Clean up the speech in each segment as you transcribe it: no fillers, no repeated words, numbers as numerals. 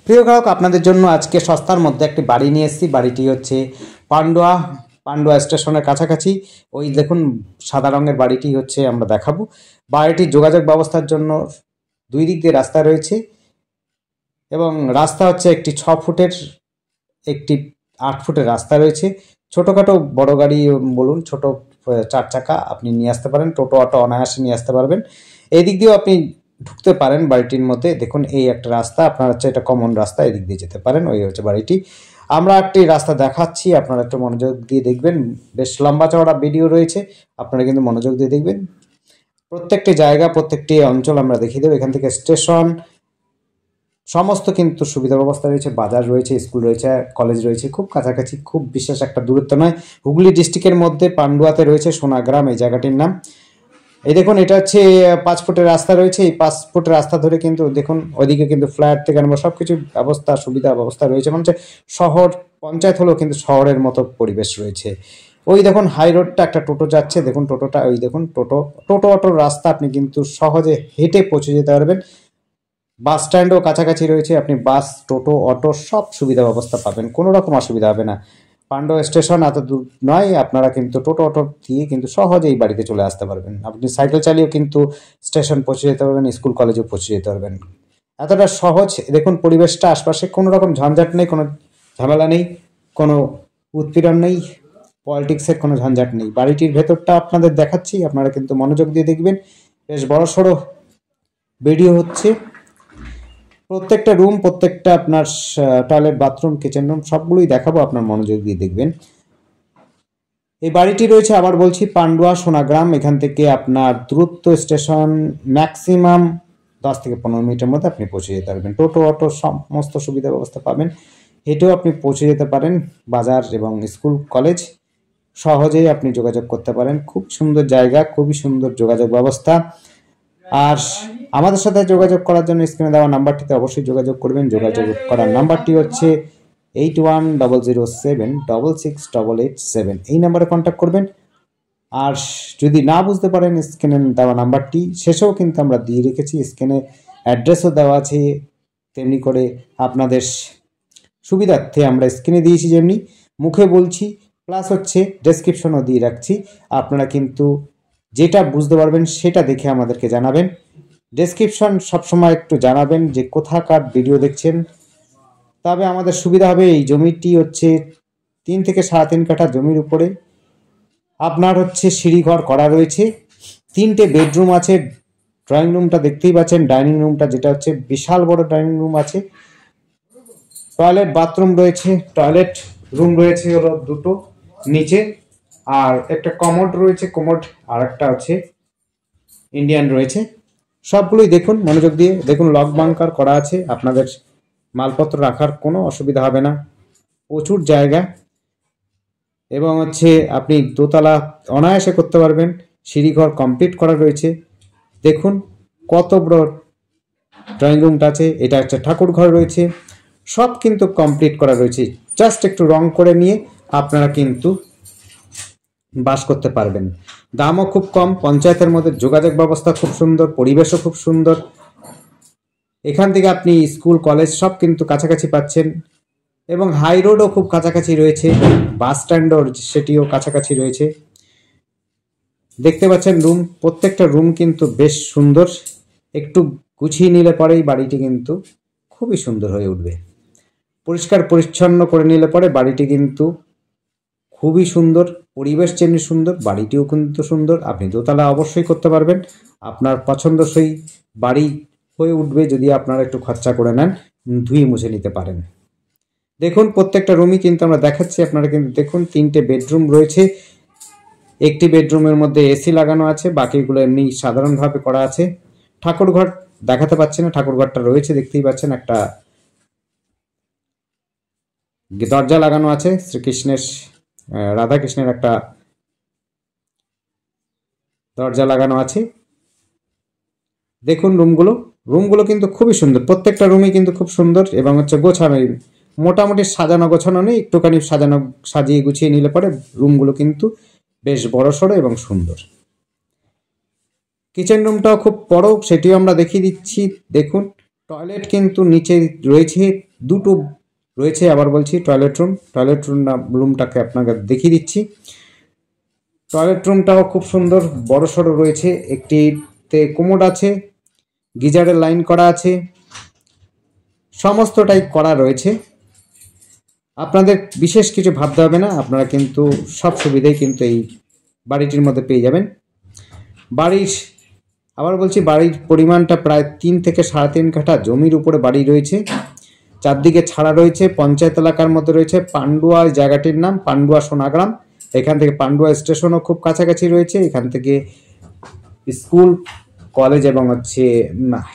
প্রিয় গ্রাহক, আপনাদের জন্য আজকে সস্তার মধ্যে একটি বাড়ি নিয়ে এসেছি। বাড়িটি হচ্ছে পান্ডুয়া স্টেশনের কাছাকাছি। ওই দেখুন সাদা রঙের বাড়িটি হচ্ছে আমরা দেখাবো। বাড়িটির যোগাযোগ ব্যবস্থার জন্য দুই দিক দিয়ে রাস্তা রয়েছে এবং রাস্তা হচ্ছে একটি 6 ফুটের, একটি 8 ফুটের রাস্তা রয়েছে। ছোটোখাটো বড় গাড়ি বলুন, ছোট 4 চাকা আপনি নিয়ে আসতে পারেন, টোটো অটো অনায়াসে নিয়ে আসতে পারবেন। এই দিক দিয়েও আপনি ঢুকতে পারেন বাড়িটির মধ্যে। দেখুন এই একটা রাস্তা, আপনার হচ্ছে এটা কমন রাস্তা, এদিক দিয়ে যেতে পারেন। ওই হচ্ছে বাড়িটি। আমরা একটি রাস্তা দেখাচ্ছি, আপনারা একটু মনোযোগ দিয়ে দেখবেন। বেশ লম্বা চওড়া ভিডিও রয়েছে, আপনারা কিন্তু মনোযোগ দিয়ে দেখবেন। প্রত্যেকটি জায়গা, প্রত্যেকটি অঞ্চল আমরা দেখিয়ে দেবো। এখান থেকে স্টেশন সমস্ত কিন্তু সুবিধা ব্যবস্থা রয়েছে, বাজার রয়েছে, স্কুল রয়েছে, কলেজ রয়েছে, খুব কাছাকাছি, খুব বিশেষ একটা দূরত্ব নয়। হুগলি ডিস্ট্রিক্টের মধ্যে পান্ডুয়াতে রয়েছে সোনাগ্রাম এই জায়গাটির নাম। এই দেখুন এটা হচ্ছে 5 ফুটের রাস্তা রয়েছে। এই 5 ফুটের রাস্তা ধরে কিন্তু দেখুন ওইদিকে কিন্তু ফ্ল্যাট থেকে আরম্ভ সব কিছু ব্যবস্থা, সুবিধা ব্যবস্থা রয়েছে। মানে হচ্ছে শহর পঞ্চায়েত হলেও কিন্তু শহরের মতো পরিবেশ রয়েছে। ওই দেখুন হাই রোডটা, একটা টোটো যাচ্ছে, দেখুন টোটোটা, ওই দেখুন টোটো অটোর রাস্তা, আপনি কিন্তু সহজে হেঁটে পৌঁছে যেতে পারবেন। বাস স্ট্যান্ডও কাছাকাছি রয়েছে, আপনি বাস, টোটো, অটো সব সুবিধা ব্যবস্থা পাবেন, কোনো রকম অসুবিধা হবে না। পান্ডুয়া স্টেশন এত দূর নয়, আপনারা কিন্তু টোটো অটো দিয়ে কিন্তু সহজেই বাড়িতে চলে আসতে পারবেন। আপনি সাইকেল চালিয়েও কিন্তু স্টেশন পৌঁছে যেতে পারবেন, স্কুল কলেজেও পৌঁছে যেতে পারবেন। এতটা সহজ। দেখুন পরিবেশটা, আশপাশে কোনো রকম ঝঞ্ঝাট নেই, কোনো ঝামেলা নেই, কোনো উৎপীড়ন নেই, পলিটিক্সের কোনো ঝঞ্ঝাট নেই। বাড়িটির ভেতরটা আপনাদের দেখাচ্ছি, আপনারা কিন্তু মনোযোগ দিয়ে দেখবেন। বেশ বড় সড়ো ভিডিও হচ্ছে। প্রত্যেকটা রুম, প্রত্যেকটা আপনার টয়লেট, বাথরুম, কিচেন রুম সবগুলোই দেখাবো, আপনার মনোযোগ দিয়ে দেখবেন। এই বাড়িটি রয়েছে, আবার বলছি, পান্ডুয়া সোনাগ্রাম। এখান থেকে আপনার দূরত্ব স্টেশন ম্যাক্সিমাম 10 থেকে 15 মিনিটের মধ্যে আপনি পৌঁছে যেতে পারবেন। টোটো অটো সমস্ত সুবিধা ব্যবস্থা পাবেন, হেঁটেও আপনি পৌঁছে যেতে পারেন। বাজার এবং স্কুল কলেজ সহজেই আপনি যোগাযোগ করতে পারেন। খুব সুন্দর জায়গা, খুবই সুন্দর যোগাযোগ ব্যবস্থা। আর আমাদের সাথে যোগাযোগ করার জন্য স্ক্রিনে দেওয়া নাম্বারটিতে অবশ্যই যোগাযোগ করবেন। যোগাযোগ করার নাম্বারটি হচ্ছে 8100768887। এই নাম্বারে কন্ট্যাক্ট করবেন। আর যদি না বুঝতে পারেন, স্ক্রিনে দেওয়া নাম্বারটি শেষেও কিন্তু আমরা দিয়ে রেখেছি, স্ক্রিনে অ্যাড্রেসও দেওয়া আছে, তেমনি করে আপনাদের সুবিধার্থে আমরা স্ক্রিনে দিয়েছি, যেমনি মুখে বলছি, প্লাস হচ্ছে ডেসক্রিপশনও দিয়ে রাখছি। আপনারা কিন্তু যেটা বুঝতে পারবেন সেটা দেখে আমাদেরকে জানাবেন। ডেসক্রিপশন সবসময় একটু জানাবেন যে কোথাকার ভিডিও দেখছেন, তবে আমাদের সুবিধা হবে। এই জমিটি হচ্ছে 3 থেকে 3.5 কাঠা জমির উপরে আপনার হচ্ছে সিঁড়িঘর করা রয়েছে, 3টে বেডরুম আছে। ড্রয়িং রুমটা দেখতেই পাচ্ছেন, ডাইনিং রুমটা যেটা হচ্ছে বিশাল বড় ডাইনিং রুম আছে, টয়লেট বাথরুম রয়েছে, টয়লেট রুম রয়েছে হলো 2টো নিচে, আর একটা কমোড রয়েছে, কমোড আর একটা হচ্ছে ইন্ডিয়ান রয়েছে। সবগুলোই দেখুন, মনোযোগ দিয়ে দেখুন। লক বাংকার করা আছে, আপনাদের মালপত্র রাখার কোনো অসুবিধা হবে না, প্রচুর জায়গা। এবং হচ্ছে আপনি দোতলা অনায়াসে করতে পারবেন। সিঁড়িঘর কমপ্লিট করা রয়েছে। দেখুন কত বড় ড্রয়িং রুমটা আছে। এটা হচ্ছে ঠাকুর ঘর রয়েছে, সব কিন্তু কমপ্লিট করা রয়েছে। জাস্ট একটু রং করে নিয়ে আপনারা কিন্তু বাস করতে পারবেন। দামও খুব কম, পঞ্চায়েতের মধ্যে যোগাযোগ ব্যবস্থা খুব সুন্দর, পরিবেশও খুব সুন্দর। এখান থেকে আপনি স্কুল কলেজ সব কিন্তু কাছাকাছি পাচ্ছেন, এবং হাই রোডও খুব কাছাকাছি রয়েছে, বাস স্ট্যান্ডও সেটিও কাছাকাছি রয়েছে। দেখতে পাচ্ছেন রুম, প্রত্যেকটা রুম কিন্তু বেশ সুন্দর। একটু গুছিয়ে নিলে পরেই বাড়িটি কিন্তু খুবই সুন্দর হয়ে উঠবে। পরিষ্কার পরিচ্ছন্ন করে নিলে পরে বাড়িটি কিন্তু খুবই সুন্দর, পরিবেশ যেমনি সুন্দর, বাড়িটিও কিন্তু সুন্দর। আপনি দোতলা অবশ্যই করতে পারবেন, আপনার পছন্দসই বাড়ি হয়ে উঠবে যদি আপনারা একটু খরচা করে নেন, ধুয়ে মুছে নিতে পারেন। দেখুন প্রত্যেকটা রুমই কিন্তু আমরা দেখাচ্ছি, আপনারা কিন্তু দেখুন। 3টে বেডরুম রয়েছে, একটি বেডরুমের মধ্যে এসি লাগানো আছে, বাকিগুলো এমনি সাধারণভাবে করা আছে। ঠাকুর ঘর দেখাতে পাচ্ছি না, ঠাকুর ঘরটা রয়েছে দেখতেই পাচ্ছেন। একটা দরজা লাগানো আছে, শ্রীকৃষ্ণের, রাধাকৃষ্ণের একটা দরজা লাগানো আছে। দেখুন রুমগুলো কিন্তু খুবই সুন্দর, প্রত্যেকটা রুমই কিন্তু খুব সুন্দর এবং হচ্ছে গোছানো। মোটামুটি সাজানো গোছানো নেই, একটুখানি সাজিয়ে গুছিয়ে নিলে পরে রুমগুলো কিন্তু বেশ বড়সড় এবং সুন্দর। কিচেন রুমটাও খুব বড়, সেটিও আমরা দেখিয়ে দিচ্ছি। দেখুন টয়লেট কিন্তু নিচে রয়েছে দুটো রয়েছে। আবার বলছি টয়লেট রুমটাকে আপনাকে দেখিয়ে দিচ্ছি। টয়লেট রুমটাও খুব সুন্দর বড় সড়ো রয়েছে। একটিতে কোমোড আছে, গিজারের লাইন করা আছে, সমস্তটাই করা রয়েছে। আপনাদের বিশেষ কিছু ভাবতে হবে না, আপনারা কিন্তু সব সুবিধাই কিন্তু এই বাড়িটির মধ্যে পেয়ে যাবেন। আবার বলছি, বাড়ির পরিমাণটা প্রায় 3 থেকে 3.5 কাঠা জমির উপরে বাড়ি রয়েছে। চারদিকে ছাড়া রয়েছে, পঞ্চায়েত এলাকার মধ্যে রয়েছে। পান্ডুয়া জায়গাটির নাম, পান্ডুয়া সোনাগ্রাম। এখান থেকে পান্ডুয়া স্টেশনও খুব কাছাকাছি রয়েছে। এখান থেকে স্কুল, কলেজ এবং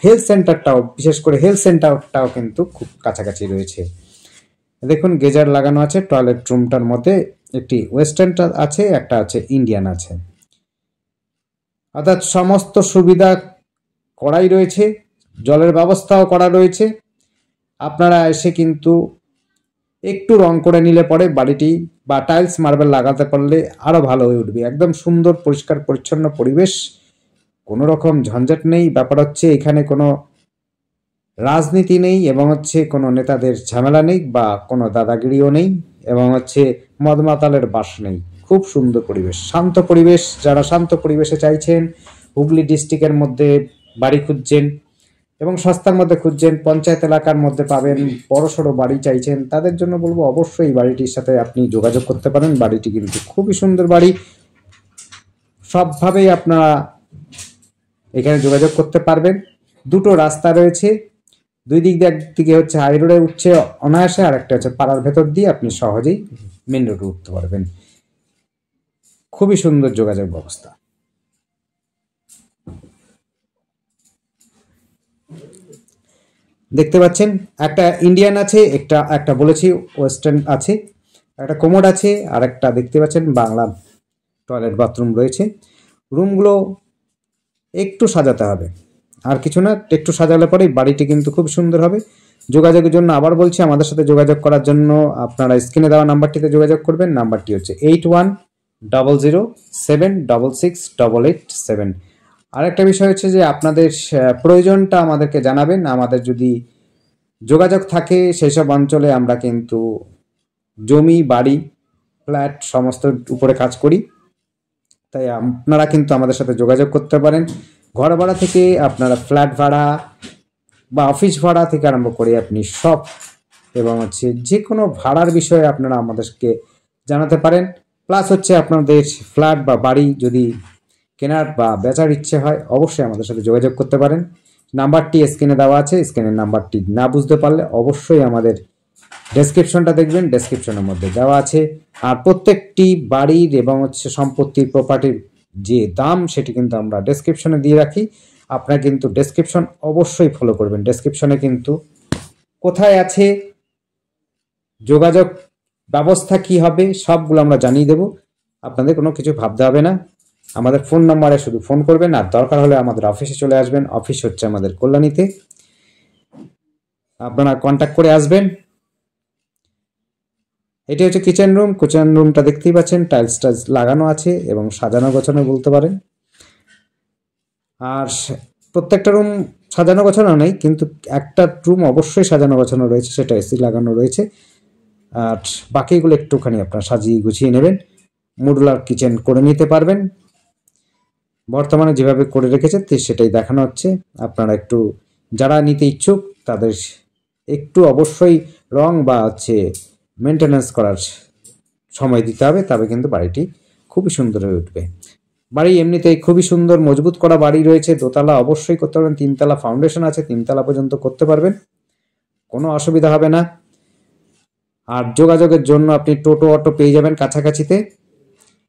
হেলথ সেন্টারটাও, বিশেষ করে হেলথ সেন্টারটাও কিন্তু খুব কাছাকাছি রয়েছে। দেখুন গেজার লাগানো আছে। টয়লেট রুমটার মধ্যে একটি ওয়েস্টার্ন আছে, একটা আছে ইন্ডিয়ান আছে, অর্থাৎ সমস্ত সুবিধা করাই রয়েছে। জলের ব্যবস্থাও করা রয়েছে। আপনারা এসে কিন্তু একটু রং করে নিলে পরে বাড়িটি বা টাইলস মার্বেল লাগাতে পারলে আরও ভালো হয়ে উঠবে। একদম সুন্দর পরিষ্কার পরিচ্ছন্ন পরিবেশ, কোনো রকম ঝঞ্ঝাট নেই। ব্যাপার হচ্ছে এখানে কোনো রাজনীতি নেই এবং কোনো নেতাদের ঝামেলা নেই বা কোনো দাদাগিরিও নেই এবং মদ মাতালের বাস নেই। খুব সুন্দর পরিবেশ, শান্ত পরিবেশ। যারা শান্ত পরিবেশে চাইছেন, হুগলি ডিস্ট্রিক্টের মধ্যে বাড়ি খুঁজছেন এবং সস্তার মধ্যে খুঁজছেন, পঞ্চায়েত এলাকার মধ্যে পাবেন, বড়সড় বাড়ি চাইছেন, তাদের জন্য বলবো অবশ্যই বাড়িটির সাথে আপনি যোগাযোগ করতে পারেন। বাড়িটি কিন্তু খুবই সুন্দর বাড়ি। সবভাবেই আপনারা এখানে যোগাযোগ করতে পারবেন। দুটো রাস্তা রয়েছে, দুই দিক দিয়ে, একদিকে হাই রোডে উঠছে অনায়াসে, আর একটা পাড়ার ভেতর দিয়ে আপনি সহজেই মেন রোডে উঠতে পারবেন। খুবই সুন্দর যোগাযোগ ব্যবস্থা। দেখতে পাচ্ছেন একটা ইন্ডিয়ান আছে, একটা বলেছি ওয়েস্টার্ন আছে, একটা কোমোড আছে, আর একটা দেখতে পাচ্ছেন বাংলা টয়লেট বাথরুম রয়েছে। রুমগুলো একটু সাজাতে হবে, আর কিছু না, একটু সাজালে পরেই বাড়িটি কিন্তু খুব সুন্দর হবে। যোগাযোগের জন্য আবার বলছি, আমাদের সাথে যোগাযোগ করার জন্য আপনারা স্ক্রিনে দেওয়া নাম্বারটিতে যোগাযোগ করবেন। নাম্বারটি 8100766887। আরেকটা বিষয় যে আপনাদের প্রয়োজনটা আমাদেরকে জানাবেন। আমাদের যদি যোগাযোগ থাকে সেই সব অঞ্চলে, আমরা কিন্তু জমি, বাড়ি, ফ্ল্যাট সমস্ত উপরে কাজ করি। তাই আপনারা কিন্তু আমাদের সাথে যোগাযোগ করতে পারেন। ঘর ভাড়া থেকে আপনারা ফ্ল্যাট ভাড়া বা অফিস ভাড়া থেকে আরম্ভ করে আপনি সব এবং যে কোনো ভাড়ার বিষয়ে আপনারা আমাদেরকে জানাতে পারেন। প্লাস আপনাদের ফ্ল্যাট বা বাড়ি যদি কেনার বা বেচার ইচ্ছে হয়, অবশ্যই আমাদের সাথে যোগাযোগ করতে পারেন। নাম্বারটি স্ক্রিনে দেওয়া আছে। স্ক্রিনের নাম্বারটি না বুঝতে পারলে অবশ্যই আমাদের ডেসক্রিপশনটা দেখবেন, ডেসক্রিপশনের মধ্যে দেওয়া আছে। আর প্রত্যেকটি বাড়ির এবং সম্পত্তির, প্রপার্টির যে দাম, সেটি কিন্তু আমরা ডেসক্রিপশনে দিয়ে রাখি। আপনারা কিন্তু ডেসক্রিপশন অবশ্যই ফলো করবেন। ডেসক্রিপশনে কিন্তু কোথায় আছে, যোগাযোগ ব্যবস্থা কি হবে, সবগুলো আমরা জানিয়ে দেব। আপনাদের কোনো কিছু ভাবতে হবে না। আমাদের ফোন নাম্বারে শুধু ফোন করবেন, আর দরকার হলে আমাদের অফিসে চলে আসবেন। অফিস আমাদের কল্যাণীতে, আপনারা কন্ট্যাক্ট করে আসবেন। এটি কিচেন রুম। কিচেন রুমটা দেখতেই পাচ্ছেন, টাইলস লাগানো আছে এবং সাজানো গোছানো বলতে পারেন। আর প্রত্যেকটা রুম সাজানো গোছানো নেই, কিন্তু একটা রুম অবশ্যই সাজানো গোছানো রয়েছে, সেটা এসি লাগানো রয়েছে। আর বাকিগুলো একটুখানি আপনারা সাজিয়ে গুছিয়ে নেবেন, মডুলার কিচেন করে নিতে পারবেন। বর্তমানে যেভাবে করে রেখেছে সেটাই দেখানো হচ্ছে। আপনারা একটু যারা নিতে ইচ্ছুক তাদের একটু অবশ্যই রং বা মেনটেন্যান্স করার সময় দিতে হবে, তবে কিন্তু বাড়িটি খুবই সুন্দর হয়ে উঠবে। বাড়ি এমনিতেই খুবই সুন্দর, মজবুত করা বাড়ি রয়েছে। দোতলা অবশ্যই করতে পারবেন, 3তলা ফাউন্ডেশন আছে, 3তলা পর্যন্ত করতে পারবেন, কোনো অসুবিধা হবে না। আর যোগাযোগের জন্য আপনি টোটো, অটো পেয়ে যাবেন কাছাকাছিতে।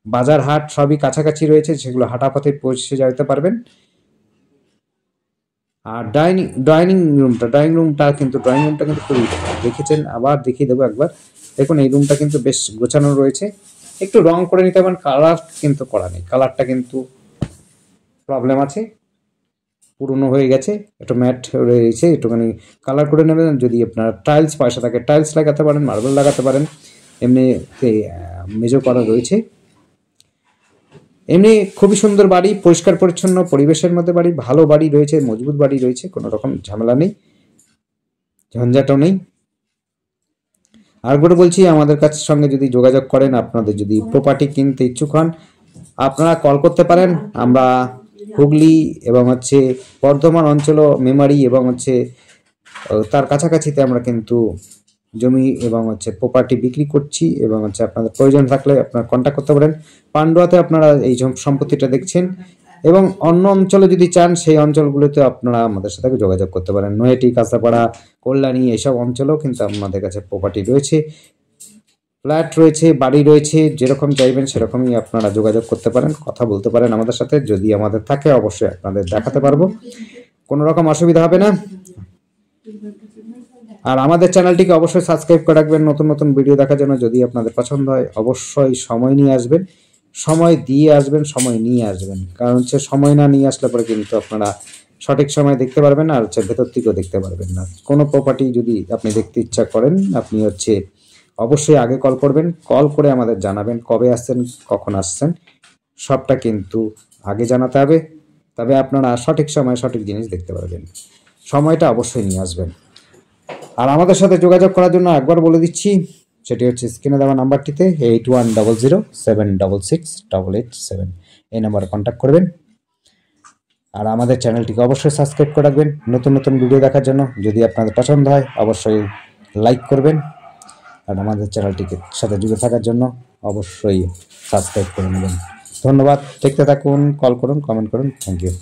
বাজার, হাট সবই কাছাকাছি রয়েছে, সেগুলো হাঁটাপথে পৌঁছে যেতে পারবেন। আর ড্রয়িং রুমটা কিন্তু খুবই দেখেছেন, আবার দেখিয়ে দেবো একবার। দেখুন এই রুমটা কিন্তু বেশ গোছানো রয়েছে। একটু রং করে নিতে পারেন, কালার কিন্তু করা নেই, কালারটা কিন্তু প্রবলেম আছে, পুরনো হয়ে গেছে, একটু ম্যাট রয়েছে, একটুখানি কালার করে নেবেন। যদি আপনার টাইলস পয়সা থাকে টাইলস লাগাতে পারেন, মার্বেল লাগাতে পারেন, এমনি মেজো করা রয়েছে। এমনি খুবই সুন্দর বাড়ি, পরিষ্কার পরিচ্ছন্ন পরিবেশের মধ্যে বাড়ি, ভালো বাড়ি রয়েছে, মজবুত বাড়ি রয়েছে, কোনো রকম ঝামেলা নেই, ঝঞ্ঝাটও নেই। আরেকবার বলছি, আমাদের কাছে সঙ্গে যদি যোগাযোগ করেন, আপনাদের যদি প্রপার্টি কিনতে ইচ্ছুক হন, আপনারা কল করতে পারেন। আমরা হুগলি এবং হচ্ছে বর্ধমান অঞ্চল, মেমারি এবং হচ্ছে তার কাছাকাছিতে আমরা কিন্তু জমি এবং হচ্ছে প্রপার্টি বিক্রি করছি, এবং হচ্ছে আপনাদের প্রয়োজন থাকলে আপনারা কন্ট্যাক্ট করতে পারেন। পান্ডুয়াতে আপনারা এই সম্পত্তিটা দেখছেন, এবং অন্য অঞ্চলে যদি চান সেই অঞ্চলগুলোতে আপনারা আমাদের সাথে যোগাযোগ করতে পারেন। নয়াটি, কাঁচাপাড়া, কল্যাণী এইসব অঞ্চলেও কিন্তু আমাদের কাছে প্রপার্টি রয়েছে, ফ্ল্যাট রয়েছে, বাড়ি রয়েছে। যেরকম চাইবেন সেরকমই আপনারা যোগাযোগ করতে পারেন, কথা বলতে পারেন আমাদের সাথে। যদি আমাদের থাকে অবশ্যই আপনাদের দেখাতে পারবো, কোনো রকম অসুবিধা হবে না। আর আমাদের চ্যানেলটিকে অবশ্যই সাবস্ক্রাইব করে রাখবেন নতুন নতুন ভিডিও দেখার জন্য। যদি আপনাদের পছন্দ হয় অবশ্যই সময় নিয়ে আসবেন, সময় দিয়ে আসবেন, সময় নিয়ে আসবেন। কারণ হচ্ছে সময় না নিয়ে আসলে পরে কিন্তু আপনারা সঠিক সময় দেখতে পারবেন না, আর হচ্ছে ভেতর থেকেও দেখতে পারবেন না। কোনো প্রপার্টি যদি আপনি দেখতে ইচ্ছা করেন, আপনি হচ্ছে অবশ্যই আগে কল করবেন, কল করে আমাদের জানাবেন কবে আসছেন, কখন আসছেন, সবটা কিন্তু আগে জানাতে হবে। তবে আপনারা সঠিক সময়ে সঠিক জিনিস দেখতে পারবেন। সময়টা অবশ্যই নিয়ে আসবেন। আর আমাদের সাথে যোগাযোগ করার জন্য একবার বলে দিচ্ছি, সেটি হচ্ছে স্ক্রিনে দেওয়া নাম্বারটিতে 8100766887 এই নাম্বারে কন্ট্যাক্ট করবেন। আর আমাদের চ্যানেলটিকে অবশ্যই সাবস্ক্রাইব করে রাখবেন নতুন নতুন ভিডিও দেখার জন্য। যদি আপনাদের পছন্দ হয় অবশ্যই লাইক করবেন, আর আমাদের চ্যানেলটিকে সাথে জুড়ে থাকার জন্য অবশ্যই সাবস্ক্রাইব করে নেবেন। ধন্যবাদ, দেখতে থাকুন, কল করুন, কমেন্ট করুন। Thank you.